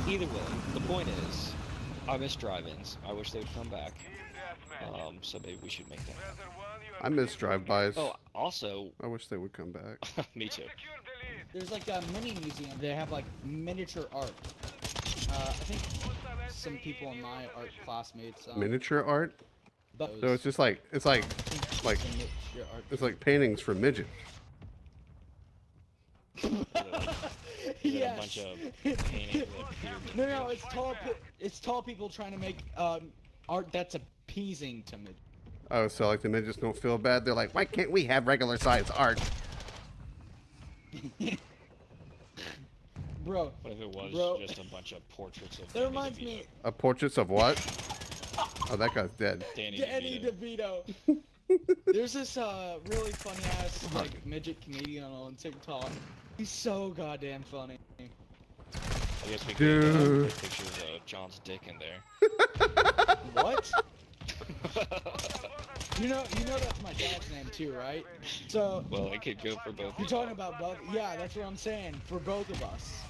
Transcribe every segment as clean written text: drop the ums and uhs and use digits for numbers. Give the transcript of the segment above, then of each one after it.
Either way, the point is, I miss drive-ins. I wish they would come back. So maybe we should make that happen. I miss drive-bys. Oh, also, I wish they would come back. me too. There's like a mini museum. They have like miniature art. I think some people in my art classmates. Miniature art? Those. So it's just like like Miniature art. it's like paintings for midgets. A bunch of paintings of No, it's tall people trying to make art that's appeasing to me. Oh, so like the midgets don't feel bad. They're like, why can't we have regular size art? Bro. What if it was just a bunch of portraits of That reminds me. Portraits of what? Oh, that guy's dead. Danny DeVito. There's this really funny ass like midget comedian on TikTok. He's so goddamn funny. I guess we Dude. could put pictures of John's dick in there. What? You know that's my dad's name too, right? So. Well, it could go for both. You're talking about both? Yeah, that's what I'm saying. For both of us.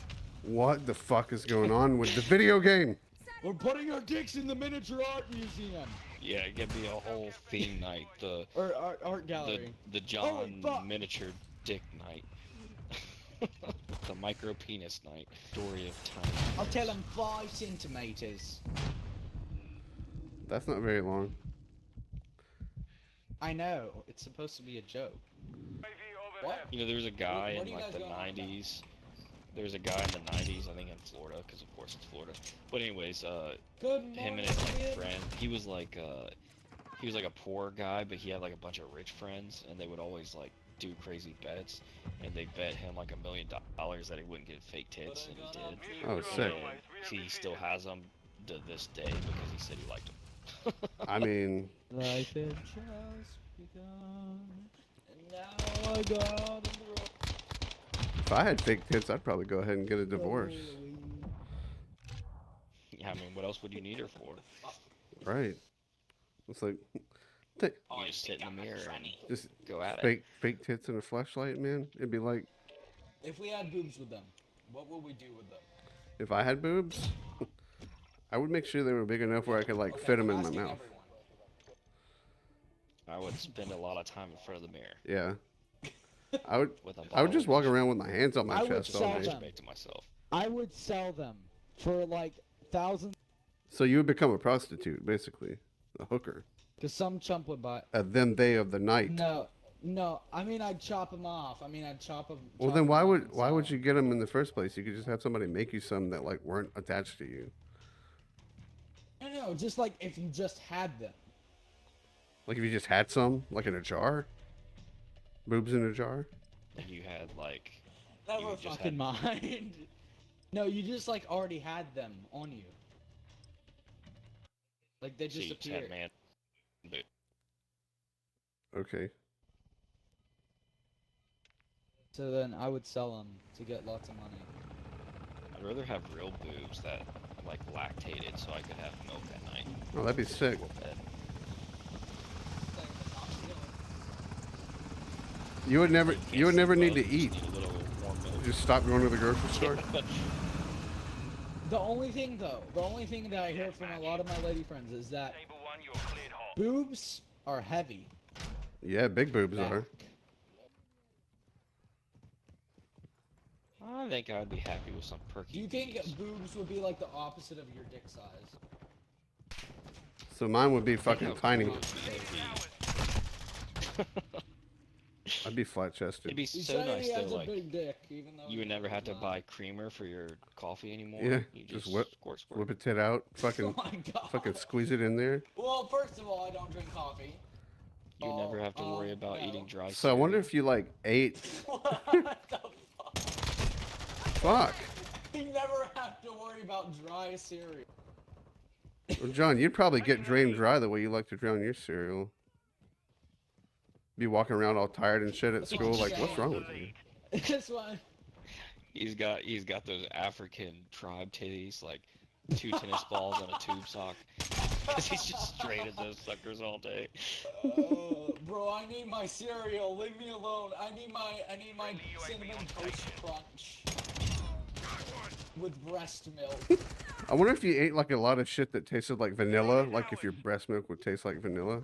What the fuck is going on with the video game? We're putting our dicks in the miniature art museum. Yeah, it could be a whole theme night. Or art gallery. The John miniature dick night. The micro penis night. Story of time. I'll tell him 5 centimeters. That's not very long. I know. It's supposed to be a joke. What? You know, there was a guy What in are you like guys the going on 90s. There was a guy in the 90s, I think in Florida, because of course it's Florida. But anyways, Good him and his like friend, he was like a poor guy, but he had like a bunch of rich friends, and they would always like do crazy bets, and they bet him like $1 million that he wouldn't get fake tits, and he did. Oh, sick. And he still has them to this day because he said he liked them. I mean, Life had just begun, and now I got on the road. if I had fake tits, I'd probably go ahead and get a divorce. Yeah, I mean, what else would you need her for? Right. It's like, You just sit in the mirror and just go at it. fake tits and a flashlight, man. It'd be like, If we had boobs with them, what would we do with them? if I had boobs, I would make sure they were big enough where I could like fit them in my mouth. I would spend a lot of time in front of the mirror. Yeah. I would With a I would bottle just of walk around with my hands on my I would chest all sell day. them. Make to myself. I would sell them for like thousands. So you would become a prostitute, basically, a hooker. Cause some chump would buy. A them they of the night. No. I mean, I'd chop them off. I mean, I'd chop them. Well, then why would you get them in the first place? You could just have somebody make you some that like weren't attached to you. No, just like if you just had them. Like if you just had some, like in a jar, boobs in a jar. You had like. Never You just fucking had- mind. No, you just like already had them on you. Like they So just you just appeared. had man. Okay. So then I would sell them to get lots of money. I'd rather have real boobs that like lactated so I could have milk at night. Oh, that'd be sick. before bed. You would never need to eat. Just need a little warm milk. Just stop going to the grocery store. The only thing that I hear from a lot of my lady friends is that boobs are heavy. Yeah, big boobs Back. are. I think I'd be happy with some perky. Do you think bees. boobs would be like the opposite of your dick size? So mine would be fucking No, tiny. boobs would be- I'd be flat chested. It'd be He's so saying nice he though, has a like big dick, even though you would he never have to does buy not. creamer for your coffee anymore. Yeah, You just just whip- squirt. Whip a tit out, fucking Oh my god. fucking squeeze it in there. Well, first of all, I don't drink coffee. You never have to worry about no. eating dry. So I wonder if you like ate. What the fuck? Fuck. You never have to worry about dry cereal. Well, John, you'd probably get drained dry the way you like to drown your cereal. Be walking around all tired and shit at school, like, what's wrong with you? This one. He's got those African tribe titties, like 2 tennis balls and a tube sock. Cause he's just straight at those suckers all day. Bro, I need my cereal. Leave me alone. I need my cinnamon toast crunch. with breast milk. I wonder if you ate like a lot of shit that tasted like vanilla, like if your breast milk would taste like vanilla.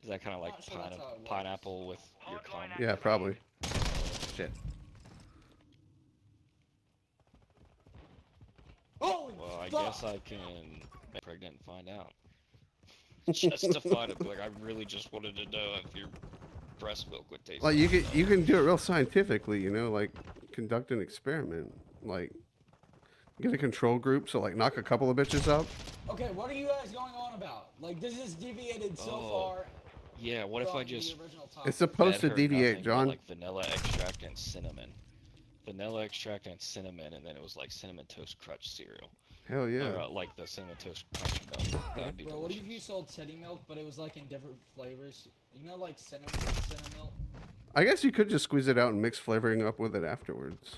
Is that kind of like Not sure that's how it works. pineapple with your cum? Yeah, probably. Shit. Holy Well, I fuck! guess I can get pregnant and find out. Just to find it, like I really just wanted to know if your breast milk would taste. Like like you can do it real scientifically, you know, like conduct an experiment, like get a control group, so like knock a couple of bitches up. Okay, what are you guys going on about? Like, this has deviated so Oh, far. Yeah, what if I from just the original It's topic. supposed to fed her deviate, nothing but, John. like vanilla extract and cinnamon. Vanilla extract and cinnamon, and then it was like cinnamon toast crunch cereal. Hell yeah. Or like the cinnamon toast crunch milk. That would be Bro, what if delicious. you sold teddy milk, but it was like in different flavors? You know, like cinnamon milk? I guess you could just squeeze it out and mix flavoring up with it afterwards.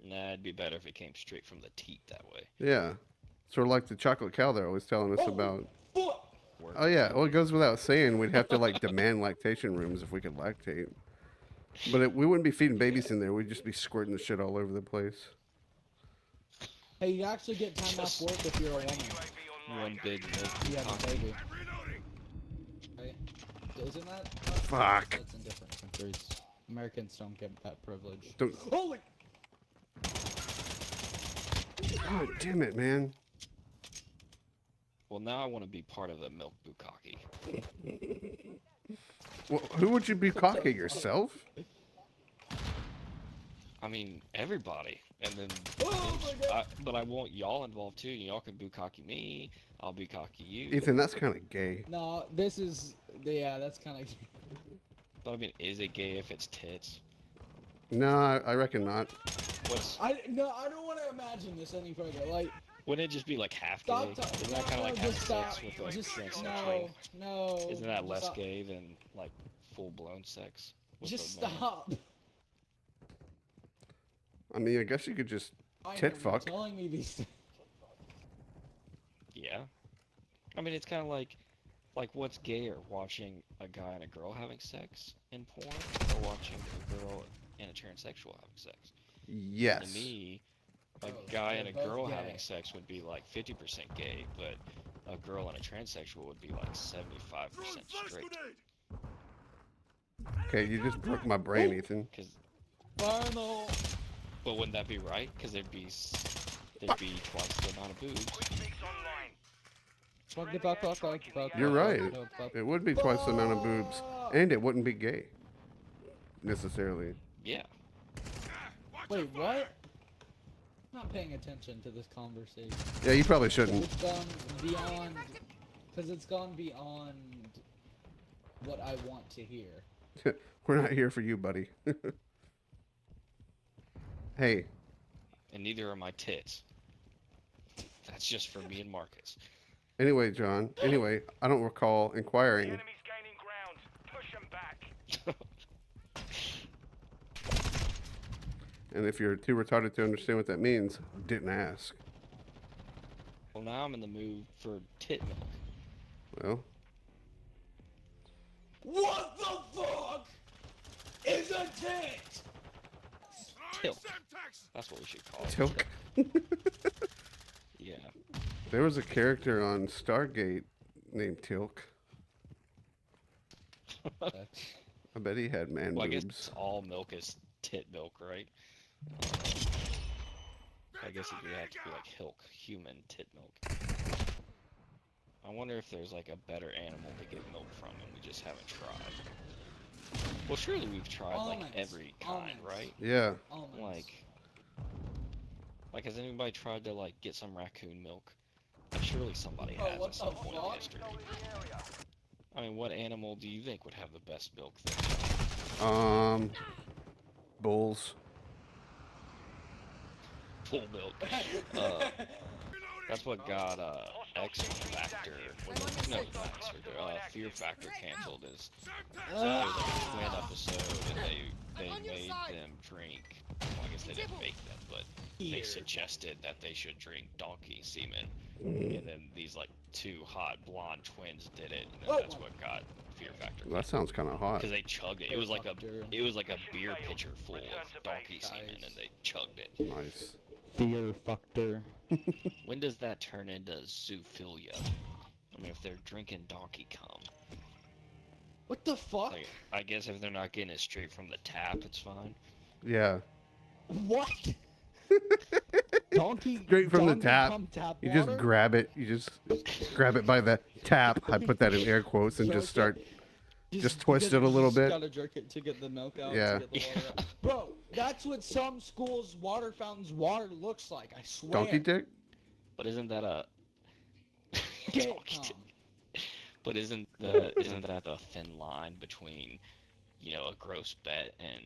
Nah, it'd be better if it came straight from the teat that way. Yeah. Sort of like the chocolate cow they're always telling us about. Fuck! Work. Oh yeah, well it goes without saying we'd have to like demand lactation rooms if we could lactate. But we wouldn't be feeding babies in there, we'd just be squirting the shit all over the place. Hey, you actually get time off work if you're a woman. One big milk. You have a coffee. baby. Right? Isn't that? Fuck. That's in different countries. Americans don't get that privilege. Don't... Holy! God damn it, man. Well, now I want to be part of the milk bukkake. Well, who would you be cocking, yourself? I mean, everybody. And then, Oh my God. but I want y'all involved too. Y'all can bukkake me. I'll bukkake you. Ethan, that's kind of gay. No, this is... Yeah, that's kind of... But I mean, is it gay if it's tits? No, I reckon not. What's? I don't want to imagine this any further. Like, Wouldn't it just be like half gay? stop. Isn't that kind of like having just stop. sex with a Just transsexual? no. Isn't that just less stop. gay than like full blown sex? With Just a man? stop. I mean, I guess you could just I tit know, fuck. You're telling me these things. Yeah. I mean, it's kind of like what's gayer, watching a guy and a girl having sex in porn, or watching a girl and a transsexual having sex? Yes. To me, a Both. guy They're and a both girl gay. having sex would be like 50% gay, but a girl and a transsexual would be like 75% straight. Okay, you just broke my brain, Ethan. Cause, Final. but wouldn't that be right? Because there'd be twice the amount of boobs. You're right. It would be twice the amount of boobs, and it wouldn't be gay, necessarily. Yeah. Wait, what? I'm not paying attention to this conversation. Yeah, you probably shouldn't. It's gone beyond, because it's gone beyond what I want to hear. We're not here for you, buddy. Hey, And neither are my tits. That's just for me and Marcus. anyway, John. Anyway, I don't recall inquiring. Enemies gaining ground. Push them back. And if you're too retarded to understand what that means, didn't ask. Well, now I'm in the mood for tit milk. Well, What the fuck is a tit? Tilk. That's what we should call it. Tilk. Yeah. There was a character on Stargate named Tilk. I bet he had man Well, I boobs. guess all milk is tit milk, right? I guess it would have to be like Hilk, human tit milk. I wonder if there's like a better animal to get milk from and we just haven't tried. Well, surely we've tried like Almonds. every kind, Almonds. right? Yeah. Almonds. Like has anybody tried to like get some raccoon milk? Like, surely somebody Oh, has what at some the point in fuck? history. I mean, what animal do you think would have the best milk then? Bulls. Full milk. That's what got X Factor, no, not X Factor, Fear Factor canceled. Is it was like a twin episode, and they made them drink. Well, I guess they didn't make them, but they suggested that they should drink donkey semen, and then these like two hot blonde twins did it, and then that's what got Fear Factor. That sounds kind of hot. Because they chugged it. It was like a beer pitcher full of donkey semen, and they chugged it. Nice. Fear Factor. When does that turn into zoophilia? I mean, if they're drinking donkey cum. What the fuck? Like, I guess if they're not getting it straight from the tap, it's fine. Yeah. What? Donkey Straight from the donkey tap. cum tap You water? just grab it. You just grab it by the tap. I put that in air quotes and just start. Just twist it a little bit. Gotta jerk it to get the milk out. Yeah. To get the water out. Bro, that's what some schools' water fountains water looks like. I swear. Donkey dick? But isn't that a Get donkey cum. dick? But isn't that the thin line between, you know, a gross bet and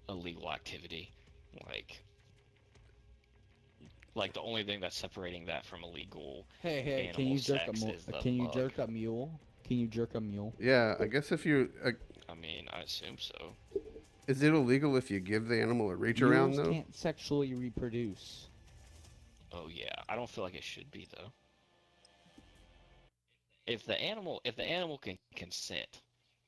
illegal activity? Like the only thing that's separating that from illegal Hey, can animal you jerk a sex mule? is the Can you bug. jerk a mule? Can you jerk a mule? Yeah, I guess if you. I mean, I assume so. Is it illegal if you give the animal a reach around, Mules though? can't sexually reproduce. Oh yeah, I don't feel like it should be though. If the animal can consent,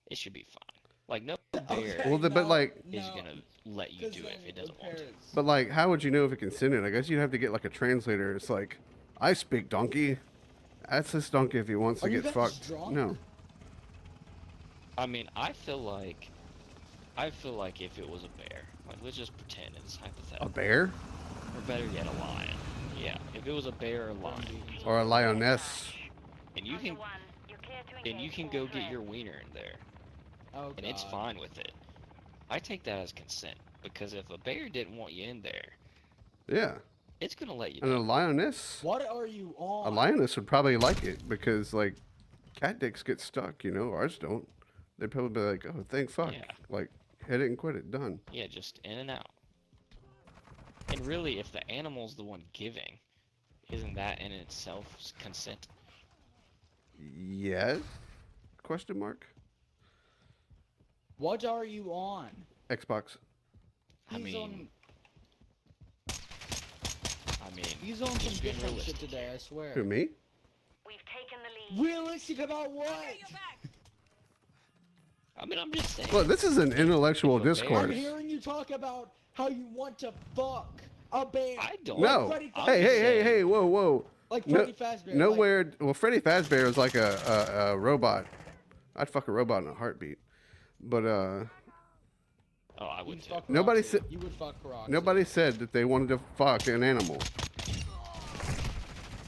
it should be fine. Like no bear Well, but like. is gonna let you do it if it doesn't want to. But like, how would you know if it consented? I guess you'd have to get like a translator. It's like, I speak donkey. Ask this donkey if he wants to Are you get guys fucked. drunk? No. I mean, I feel like if it was a bear, like let's just pretend it's A hypothetical. bear? Or better yet, a lion. Yeah, if it was a bear or a lion, Or a lioness? and you can go get your wiener in there, Oh, and it's God. fine with it. I take that as consent because if a bear didn't want you in there, Yeah. it's gonna let you. And a in. lioness? What are you on? A lioness would probably like it because, like, cat dicks get stuck, you know? Ours don't. They'd probably be like, oh, thank fuck. Yeah. Like, hit it and quit it. Done. Yeah, just in and out. And really, if the animal's the one giving, isn't that in itself consent? Yes? Question mark? What are you on? Xbox. I He's mean, he's on some just being different shit realistic today, here. I swear. Who, me? We've taken the lead. Realistic about what? I mean, I'm just saying. Look, this is an intellectual If a bear- I'm discourse. hearing you talk about how you want to fuck a bear. I don't. No. Freddy I'm Hey, just hey, hey, saying- hey, whoa, whoa. Like No- Freddy Fazbear. Nowhere. Well, Freddy Fazbear is like a robot. I'd fuck a robot in a heartbeat. But Oh, I Like, would you'd too. fuck Nobody Roxy. said- You would fuck Roxy. nobody said that they wanted to fuck an animal.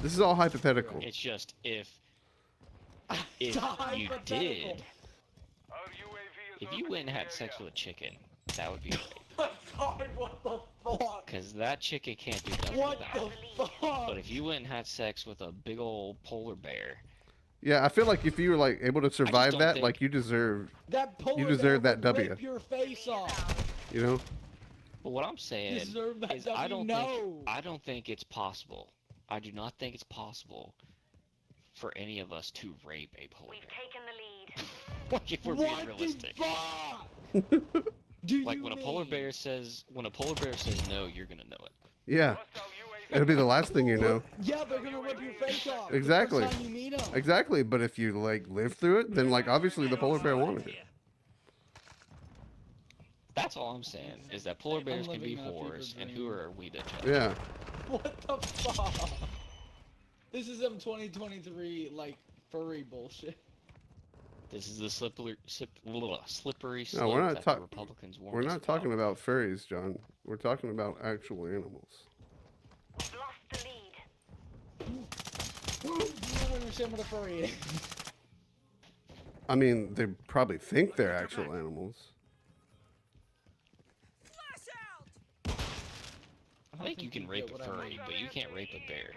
This is all hypothetical. It's just if It's you hypothetical. did, Our UAV is if you went and had sex with a chicken, that would be rape. My God, what the fuck? Because that chicken can't do nothing What without the it. fuck? But if you went and had sex with a big old polar bear, Yeah, I feel like if you were like able to survive don't that, think- like you deserve, That polar You deserve bear that would W. Rip your face off. you know? but what I'm saying Deserve that is W. I don't think it's possible. I do not think it's possible for any of us to rape a polar We've bear. taken the lead. Like if we're being What realistic. the fuck? Do Like you when a polar mean? bear says no, you're gonna know it. Yeah, Hostile UAV. it'll be the last thing you know. Yeah, they're gonna rip your face off. Exactly. The first time you meet 'em. Exactly, but if you like live through it, then like obviously the polar bear wanted it. That's all I'm saying is that polar bears can be living in a fever whores, and dream. who are we to judge? Yeah. What the fuck? This is some 2023 like furry bullshit. This is the slippery No, slope we're not that talk- the Republicans warned We're us not talking about furries, John. We're talking about actual animals. We've lost the lead. You don't understand what a furry is. I mean, they probably think they're actual animals. I think you can rape a furry, but you can't rape a bear.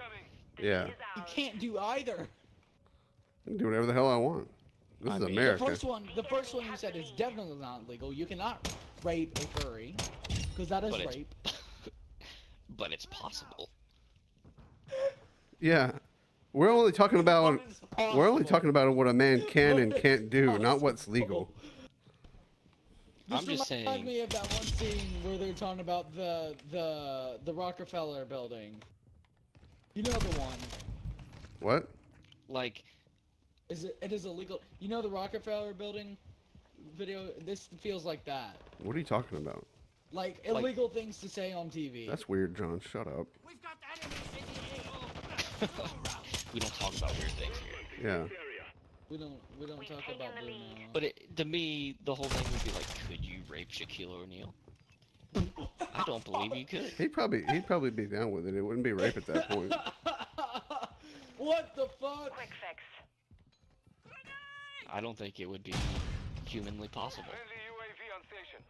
Yeah. You can't do either. I can do whatever the hell I want. This I is mean- America. The first one you said is definitely not legal. You cannot rape a furry, because that is But it's- rape. But it's possible. Yeah, we're only talking about What is we're only possible? talking about what a man can What and is can't do, not what's possible? legal. This I'm just reminds saying- me of that one scene where they're talking about the Rockefeller building. You know the one. What? Like, It is illegal. You know the Rockefeller building video? This feels like that. What are you talking about? Like illegal things to say on TV. That's weird, John. Shut up. We've got enemies in the AO. we don't talk about weird things here. Yeah. We don't talk taken about the Bruno. lead. But to me, the whole thing would be like, could you rape Shaquille O'Neal? I don't believe you could. He'd probably be down with it. It wouldn't be rape at that point. What the fuck? Quick fix. I don't think it would be humanly possible. Friendly UAV on station.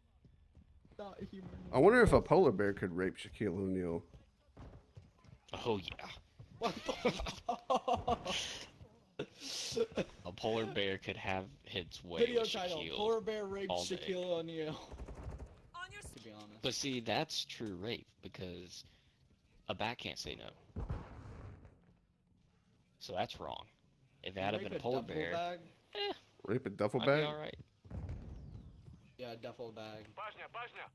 Not human. I wonder if a polar bear could rape Shaquille O'Neal. Oh yeah, What the fuck? a polar bear could have its way Video with title: Shaquille. Polar bear rapes all day. Shaquille O'Neal. On your To be honest. But see, that's true rape because a bat can't say no. So that's wrong. If that had Rape been a polar duffel bear, bag? Rape a duffel I'd be bag? all right. Yeah, duffel bag. Bashня, Bashня.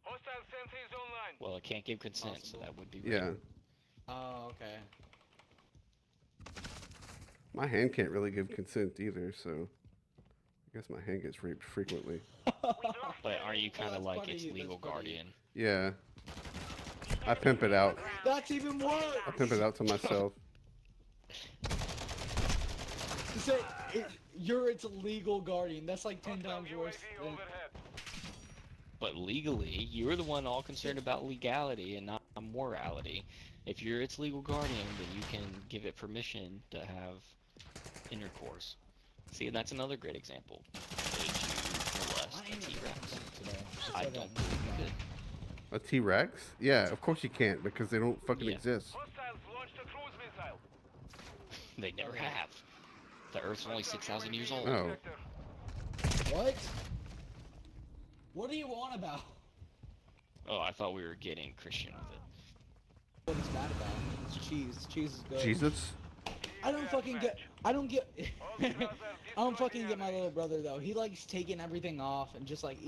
Hostile sensors online. Well, it can't give consent, so Possible. that would be rape. Yeah. Oh, okay. My hand can't really give consent either, so I guess my hand gets raped frequently. But aren't you kind of that's like funny, its that's legal funny. guardian? Yeah. I pimp it out. That's even worse. I pimp it out to myself. To say you're its legal guardian. That's like 10 times worse. UAV Than, overhead. But legally, you're the one all concerned about legality and not morality. If you're its legal guardian, then you can give it permission to have intercourse. See, that's another great example. Could you molest I a am T-Rex? today. I don't believe you could. A T-Rex? Yeah, of course you can't because they don't fucking Yeah. exist. Hostiles launched a cruise missile. They never have. The Earth's only 6,000 years old. Oh. What? What do you want about? Oh, I thought we were getting Christian with it. What is that about? It's cheese. Cheese is good. Jesus? I don't fucking get. I don't get. I don't fucking get my little brother though. He likes taking everything off and just like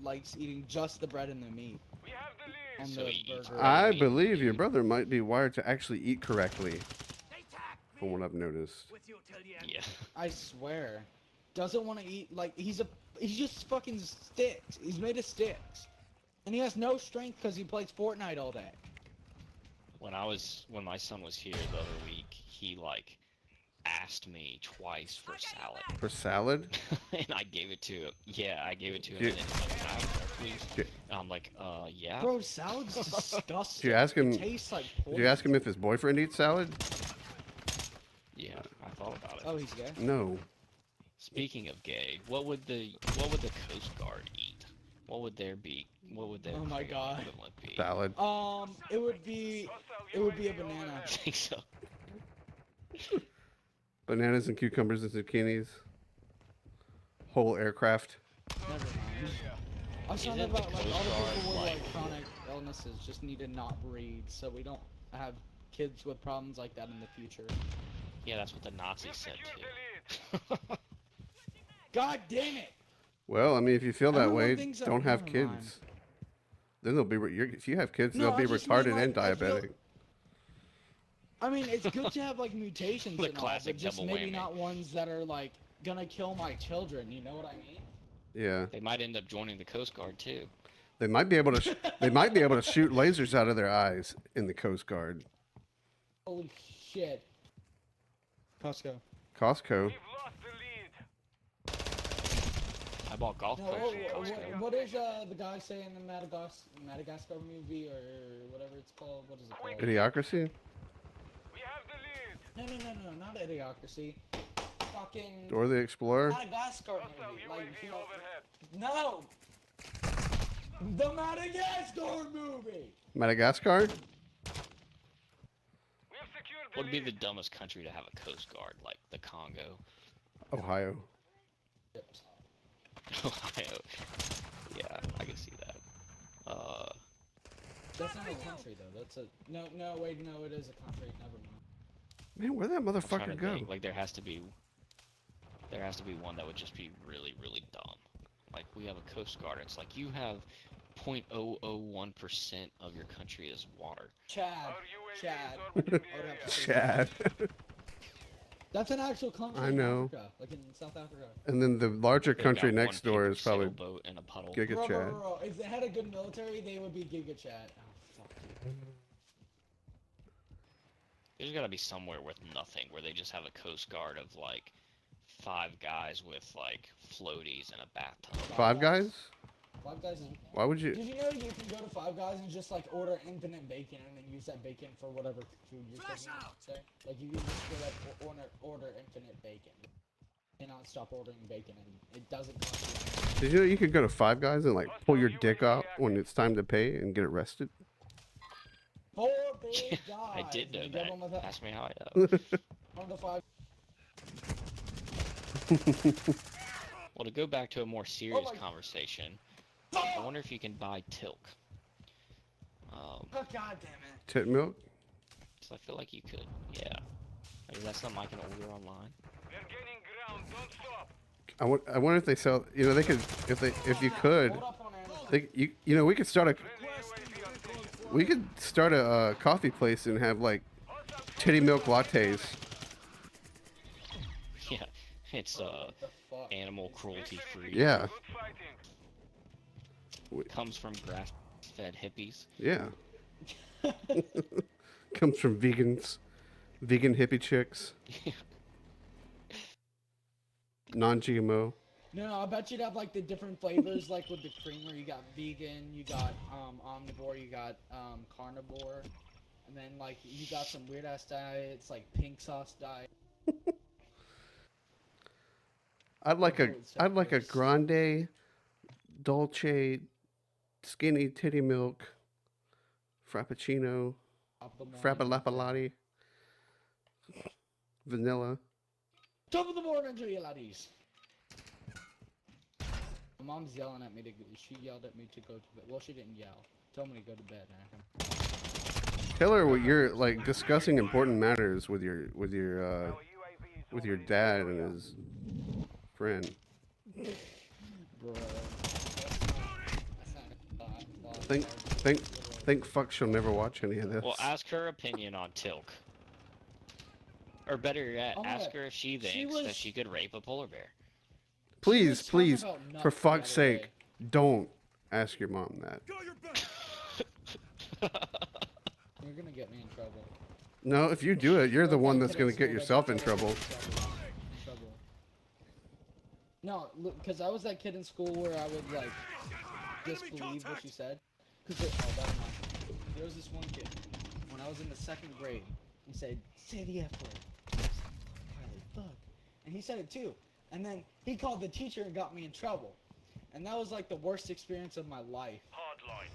likes eating just the bread and the meat We have the lead. on So the he eats burger. bread. I meat. believe your brother might be wired to actually eat correctly, They tack from what I've noticed. with you till the end. Yeah. I swear, doesn't want to eat like he's just fucking sticks. He's made of sticks, and he has no strength because he plays Fortnite all day. When my son was here the other week, he like asked me twice for salad. For salad? And I gave it to him. Yeah, I gave it to him. Yeah. And then he's like, "Can I have more, please?" Yeah. And I'm like, yeah. Bro, salad's disgusting. Did you ask him? It tastes like Did you ask him if his boyfriend eats salad? Yeah, I thought about it. Oh, he's gay. No. Speaking of gay, what would the Coast Guard eat? What would their Oh my Klingon God. equivalent be? Salad. It would be a banana. I think so. Bananas and cucumbers and zucchinis. Whole aircraft. Never mind. I was talking Isn't the about like all the Coast people Guard, with like- like chronic illnesses just need to not breed, so we don't have kids with problems like that in the future. Yeah, that's what the We've Nazis said secured the lead. too. God damn it! Well, I mean, if you feel that Everyone way, thinks that- don't have never kids. mind. Then they'll be. If you have kids, No, they'll be I just mean, retarded like, and I feel- diabetic. I mean, it's good to have like mutations The and all, classic but just double maybe whammy. not ones that are like gonna kill my children. You know what I mean? Yeah, They might end up joining the Coast Guard too. they might be able to. They might be able to shoot lasers out of their eyes in the Coast Guard. Holy shit! Costco. Costco. We've lost the lead. I bought golf No, clubs from what, Costco. what is the guy saying in the Madagascar movie or whatever it's called? What is it called? Idiocracy. We have the lead. No, not Idiocracy. Fucking Dora the Explorer. Madagascar Hostile movie. Like, UAV you know, overhead. no! The Madagascar movie! Madagascar. We have secured the What would be lead. the dumbest country to have a Coast Guard, like the Congo? Ohio. Ohio. Yeah, I can see that. That's not a country though. That's a no. Wait, no, it is a country. Never mind. Man, where'd that I'm trying motherfucker to go? think. Like there has to be one that would just be really, really dumb. Like we have a Coast Guard. It's like you have 0.001% of your country is water. Chad. Our UAV Chad. is orbiting the I would have area. to say Chad. That's an actual country I in know. Africa, like in South Africa. And then the larger They've country got next one door paper is probably sailboat in a puddle. Giga Bro, Chad. if they had a good military, they would be Giga Chad. Oh, fuck. There's got to be somewhere with nothing where they just have a Coast Guard of like 5 guys with like floaties and a bathtub. Five Guys? Five Guys is... Why would you? Did you know you can go to Five Guys and just like order infinite bacon and then use that bacon for whatever food you're Flash cooking? out! Say? Like you can just straight up order infinite bacon. And not stop ordering bacon and it doesn't cost you anything. Did you know you could go to Five Guys and like pull your dick out when it's time to pay and get arrested? 4 big guys. I did know and you give them that. a Ask me how I know. on the five. Well, to go back to a more serious my- conversation, I wonder if you can buy Tilk. Oh god damn it. Tit milk? So I feel like you could. Yeah. Is that something I can order online? We're gaining ground. Don't stop. I wonder if they sell. You know, they could if you could. Hold up on Amazon. You know we could start a Friendly UAV on station. we could start a coffee place and have like titty milk lattes. Yeah. It's What the fuck? animal cruelty free. Yeah, Good fighting. Comes from grass-fed hippies. yeah. Comes from vegan hippie chicks. Non-GMO. No, I bet you'd have like the different flavors, like with the creamer. You got vegan, you got omnivore, you got carnivore, and then like you got some weird ass diets like pink sauce diet. I'd like a grande, dolce, skinny titty milk, frappuccino, Top of the morning. frappalapalati, vanilla. Top of the morning to you laddies. My mom's yelling at me to. She yelled at me to go to bed. Well, she didn't yell. Told me to go to bed. Tell her what you're like discussing important matters with your Our UAV is with your orbiting the dad area. and his friend. Bro. Think fuck she'll never watch any of this. Well, ask her opinion on Tilk. Or better yet, Oh my ask God. her if she She thinks was- that she could rape a polar bear. Please, please, about nuts for the fuck's other sake, day. don't ask your mom that. You're gonna get me in trouble. No, if you do it, you're the Like one that that's kid gonna at get school that yourself got in trouble. trouble. No, because I was that kid in school where I would like disbelieve what she said. Cause there was this one kid when I was in the 2nd grade. He said, "Say the F word." I was like, "Holy fuck!" And he said it too. And then he called the teacher and got me in trouble. And that was like the worst experience of my life. Hardline.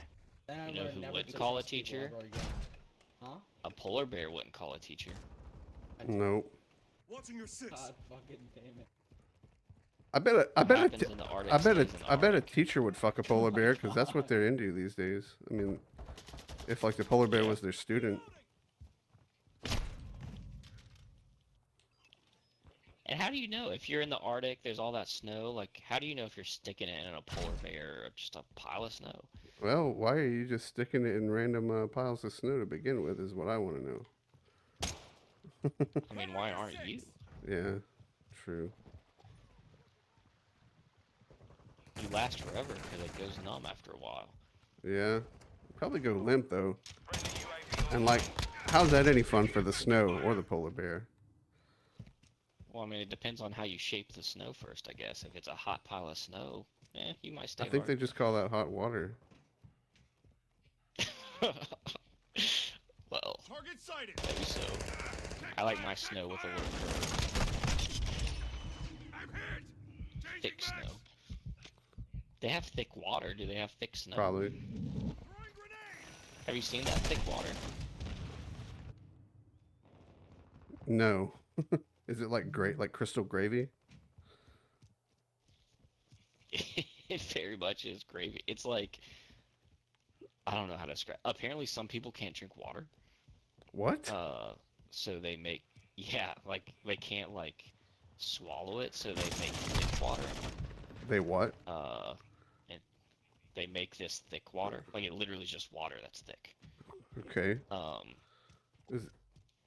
Then I You know learned who never wouldn't to call a trust people teacher? ever again. Huh? A polar bear wouldn't call a teacher. No. Watching your six. God fucking damn it. I bet What a happens in the Arctic I bet stays in the I bet a Arctic. teacher would fuck a polar bear because that's what they're into these days. I mean, if like the polar bear was their student. And how do you know if you're in the Arctic, there's all that snow? Like, how do you know if you're sticking it in a polar bear or just a pile of snow? Well, why are you just sticking it in random piles of snow to begin with? Is what I want to know. I mean, why aren't you? Yeah, true. You last forever because it goes numb after a while. Yeah, probably go limp though. Friendly UAV And like, how's that any fun for the snow or the polar bear? Well, I mean, it depends on how you shape the snow first, I guess. If it's a hot pile of snow, you might stay I think they hard. just call that hot water. Well, Target sighted. maybe so. I like my snow with a little curve. I'm hit. Thick snow. They have thick water. Do they have thick snow? Probably. Throwing grenade. Have you seen that thick water? No. Is it like great, like crystal gravy? It very much is gravy. It's like, I don't know how to describe. Apparently, some people can't drink water. What? So they make Yeah, like they can't like swallow it, so they make thick water. They what? And they make this thick water. Like it literally is just water that's thick. Okay. Um, Is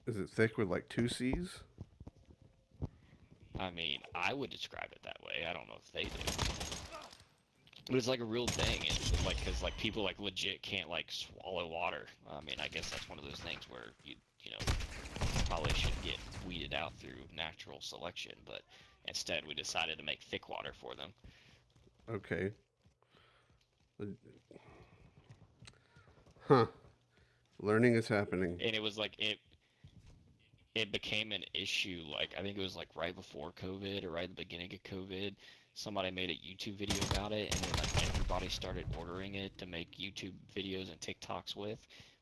is it thick with like two C's? I mean, I would describe it that way. I don't know if they do. But it's like a real thing, and like, cause like people like legit can't like swallow water. I mean, I guess that's one of those things where you know probably should get weeded out through natural selection, but instead we decided to make thick water for them. Okay. Huh. Learning is happening. And it was like it became an issue. Like I think it was like right before COVID or right at the beginning of COVID. Somebody made a YouTube video about it, and then like everybody started ordering it to make YouTube videos and TikToks with.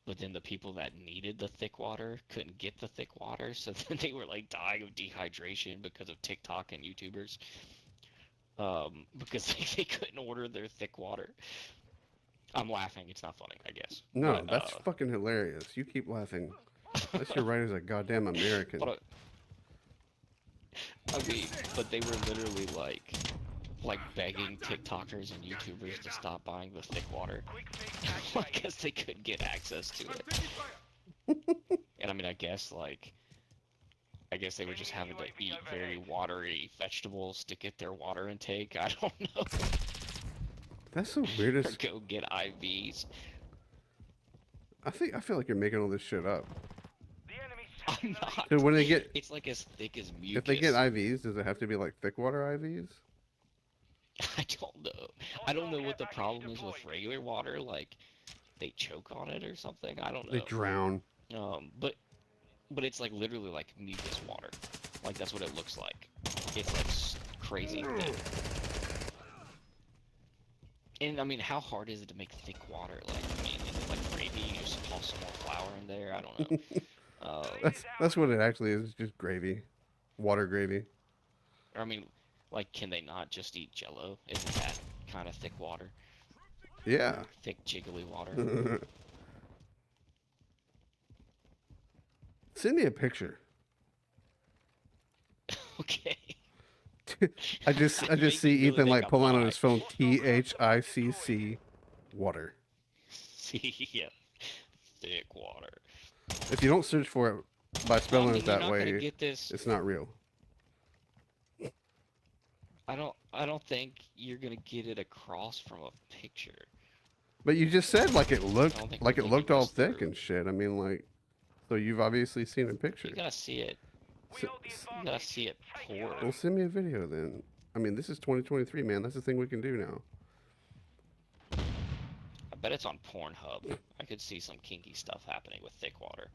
But then the people that needed the thick water couldn't get the thick water, so then they were like dying of dehydration because of TikTok and YouTubers. Because they couldn't order their thick water. I'm laughing. It's not funny, I guess. No, But, that's fucking hilarious. You keep laughing. Unless you're right as a goddamn American. but, I mean, but they were literally like begging TikTokers and YouTubers to stop buying the thick water because they couldn't get access to it. And I mean, I guess they were just having to eat very watery vegetables to get their water intake. I don't know. That's the Or weirdest. go get IVs. I feel like you're making all this shit up. The enemy's I'm not. So when they get, It's like as thick as mucus. if they get IVs, does it have to be like thick water IVs? I don't know. I don't know what the problem is with regular water. Like they choke on it or something. I don't know. They drown. But it's like literally like mucus water. Like that's what it looks like. It's like crazy thick. And I mean, how hard is it to make thick water? Like, I mean, is it like gravy? You just toss some more flour in there? I don't know. That's what it actually is. It's just gravy, water gravy. Or I mean, like, can they not just eat Jello? Isn't that kind of thick water? Yeah. Thick, jiggly water. Send me a picture. Okay. I just see Ethan like pulling on his phone THICC water. See, yeah, thick water. If you don't search for it by spelling mean, it you're that not way, gonna get this. it's not real. I don't think you're gonna get it across from a picture. But you just said like it I don't looked think like we're it looking looked all this thick through. and shit. I mean, like, so you've obviously seen a picture. You gotta see it. We hold the You advantage. gotta see it Take it. pour. Well, send me a video then. I mean, this is 2023, man. That's the thing we can do now. I bet it's on Pornhub. I could see some kinky stuff happening with thick water.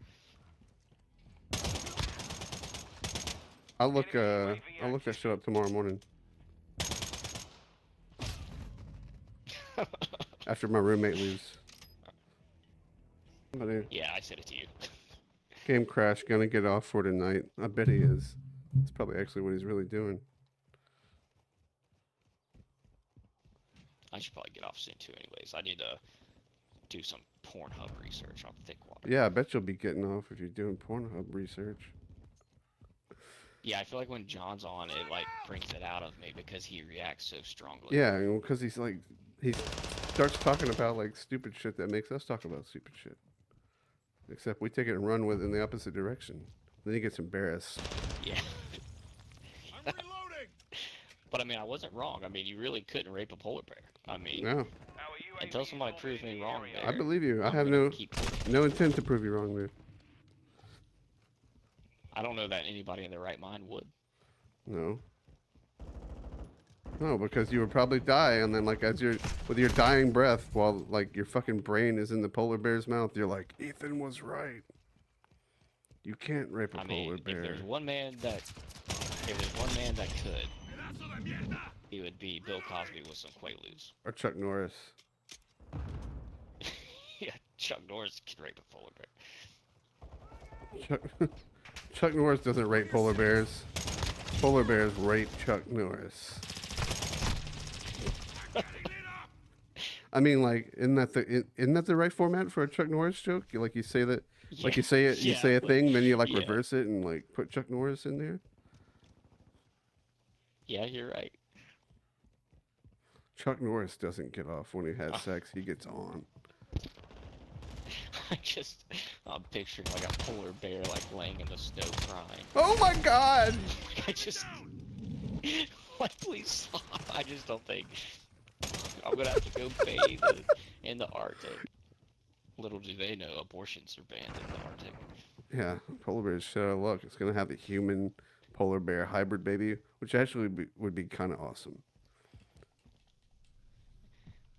I'll look that shit up tomorrow morning after my roommate leaves. Somebody, Yeah, I said it to you. game crash, gonna get off for tonight. I bet he is. That's probably actually what he's really doing. I should probably get off soon too anyways. I need to do some Pornhub research on thick water. Yeah, I bet you'll be getting off if you're doing Pornhub research. Yeah, I feel like when John's on, it like brings it out of me because he reacts so strongly. Yeah, because he's like, he starts talking about like stupid shit that makes us talk about stupid shit. Except we take it and run with it in the opposite direction. Then he gets embarrassed. Yeah. I'm reloading. But I mean, I wasn't wrong. I mean, you really couldn't rape a polar bear. I mean, No, Our until UAV is somebody proves me orbiting the wrong area. there. I believe you. I I'm have gonna no keep- no intent to prove you wrong, dude. I don't know that anybody in their right mind would. No. No, because you would probably die, and then like as you're with your dying breath, while like your fucking brain is in the polar bear's mouth, you're like, Ethan was right. You can't rape a I polar mean, bear. if there's one man that could, he would be Bill Cosby with some Quaaludes. Or Chuck Norris. Yeah, Chuck Norris can rape a polar bear. Chuck Norris doesn't rape polar bears. Polar bears rape Chuck Norris. I mean, like, isn't that the right format for a Chuck Norris joke? Like you say that, like you say it, you yeah, say a but- thing, then you like yeah. reverse it and like put Chuck Norris in there. Yeah, you're right. Chuck Norris doesn't get off when he has Ah. sex; he gets on. I'm picturing like a polar bear like laying in the snow crying. Oh my God! I just, like, please stop. I just don't think I'm gonna have to go bathe in the Arctic. Little do they know, abortions are banned in the Arctic. Yeah, polar bears shit out of luck. It's gonna have a human polar bear hybrid baby, which actually would be kind of awesome.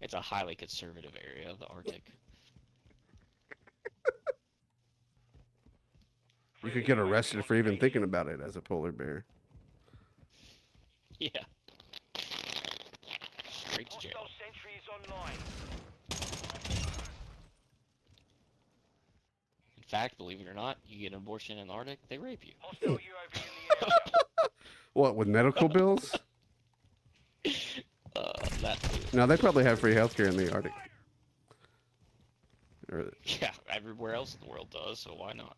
It's a highly conservative area of the Arctic. You could get arrested for even thinking about it as a polar bear. Yeah. Straight to jail. Hostile sentry is online. In fact, believe it or not, you get an abortion in the Arctic, they rape you. Hostile UAV in the area. What, with medical bills? That too. No, they probably have free healthcare in the Arctic. Or, Yeah, everywhere else in the world does, so why not?